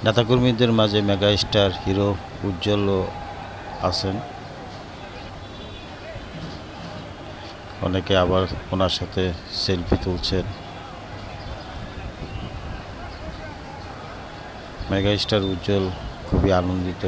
নেতাকর্মীদের মাঝে mega star hero উজ্জ্বলও আছেন। অনেকে আবার ওনার সাথে সেলফি তুলছেন। মেগা স্টার উজ্জ্বল খুবই আনন্দিত।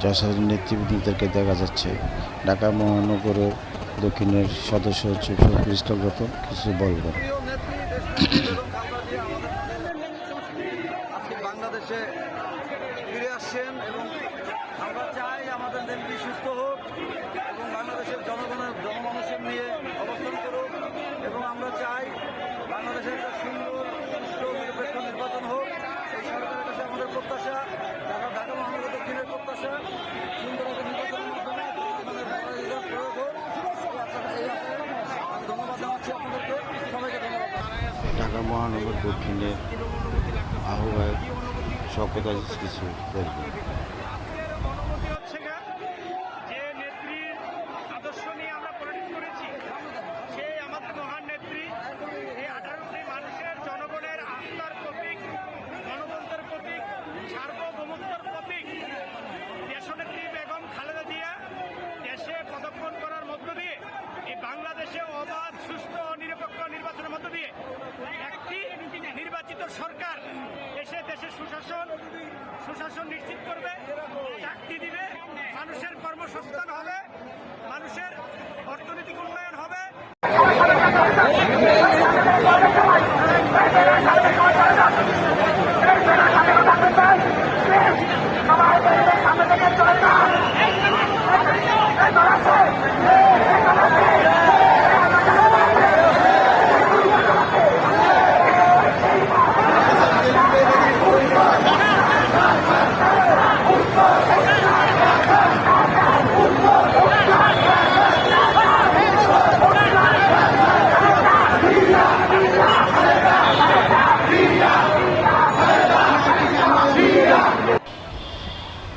জাসাদের নেতৃবৃন্দদেরকে দেখা যাচ্ছে। ঢাকা মহানগরের দক্ষিণের সদস্য সচিব ক্রিস্টালগত কিছু বলবেন। বাংলাদেশে ফিরে আসছেন এবং আমরা চাই আমাদের নেত্রী সুস্থ হোক এবং বাংলাদেশের জনমানুষের নিয়ে অবস্থান করুক এবং আমরা চাই বাংলাদেশের একটা সুন্দর সুষ্ঠু নিরপেক্ষ নির্বাচন হোক। এই সরকারের কাছে আমাদের প্রত্যাশা, ঢাকা মহানগর দক্ষিণের প্রত্যাশা, সুন্দর একটা নির্বাচনের মাধ্যমে আমাদের প্রয়োগ হোক। আমি ধন্যবাদ জানাচ্ছি আপনাদেরকে, সবাইকে ধন্যবাদ। ঢাকা মহানগর দক্ষিণের আহ্বায়ক শওকত আজিজ কিছু বলবেন। যে নেত্রীর আদর্শ নিয়ে আমরা পরিণত করেছি, সে আমাদের মহান নেত্রী। এই 18 কোটি মানুষের জনগণের আস্থার প্রতীক, গণতন্ত্রের প্রতীক, সার্বভৌমত্বের প্রতীক দেশনেত্রী বেগম খালেদা জিয়া দেশে পদার্পণ করার মধ্য দিয়ে এই বাংলাদেশে অবাধ, সুষ্ঠু, নিরপেক্ষ নির্বাচনের মধ্য দিয়ে একটি নির্বাচিত সরকার এসে দেশের সুশাসন নিশ্চিত করবে, চাকরি দিবে, মানুষের কর্মসংস্থান হবে, মানুষের অর্থনৈতিক উন্নয়ন হবে।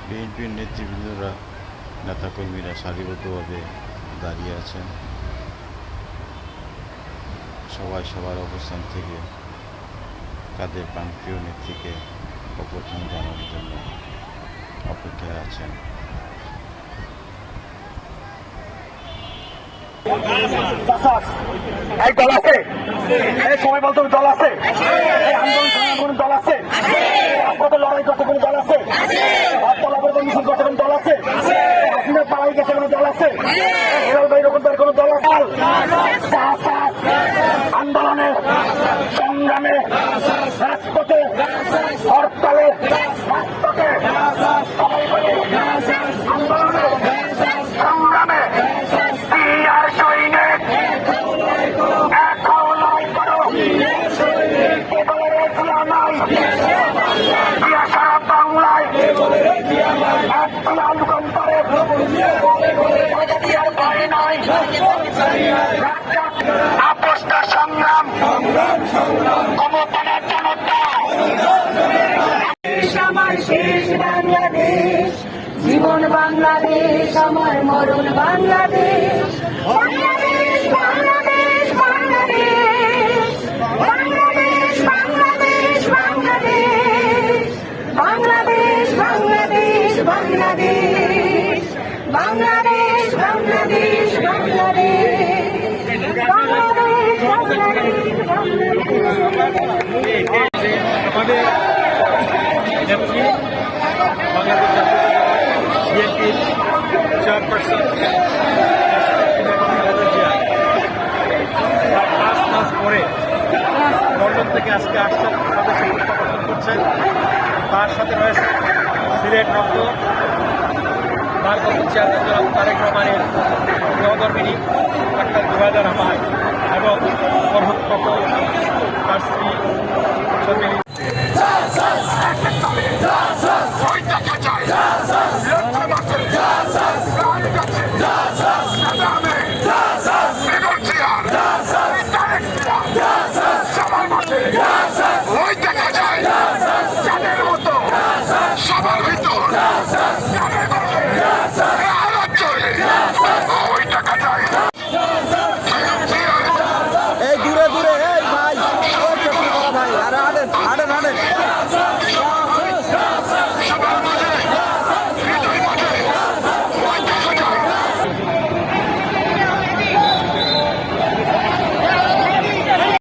বিএনপির নেতৃবৃন্দরা, নেতাকর্মীরা সারিবদ্ধভাবে দাঁড়িয়ে আছেন। সবাই সবার অবস্থান থেকে তাদের প্রাণপ্রিয় নেত্রীকে অভ্যর্থনা জানানোর জন্য অপেক্ষায় আছেন। এক দল আছে, এই সময় বলতে দল আছে, এই আন্দোলন কোন দল আছে, কত লড়াই করছে কোন দল আছে, মিছিল করছে কোন দল আছে, হাসিনা পাড়াই গেছে কোন দল আছে, হেলাল ভাই রকম কোন দল আছে। আন্দোলনে, সংগ্রামে, রাজপথে, হরতালে, রাজপথে, আন্দোলনে, সংগ্রামে, আর সৈনিক সারা বাংলায় আপোষটা সংগ্রাম ক্ষমতার জনতা। আমার শেষ বাংলাদেশ, জীবন বাংলাদেশ, আমার মরণ বাংলাদেশ। বাংলাদেশ, বাংলাদেশ, বাংলাদেশ, বাংলাদেশ, বাংলাদেশ, বাংলাদেশ, বাংলাদেশ, বাংলাদেশ, বাংলাদেশ, বাংলাদেশ, বাংলাদেশ। বিএনপির চেয়ারপারসন প্রায় 5 মাস পরে লন্ডন থেকে আজকে আসছেন, সদস্য প্রত্যাবর্তন করছেন। তার সাথে রয়েছে সিলেট রত্ন ভারপ্রাপ্ত চেয়ারম্যান জনাব তারেক রহমানের সহধর্মিনী ডাক্তার জুবাইদা রহমান এবং মরহুম তার স্ত্রী শর্মিলী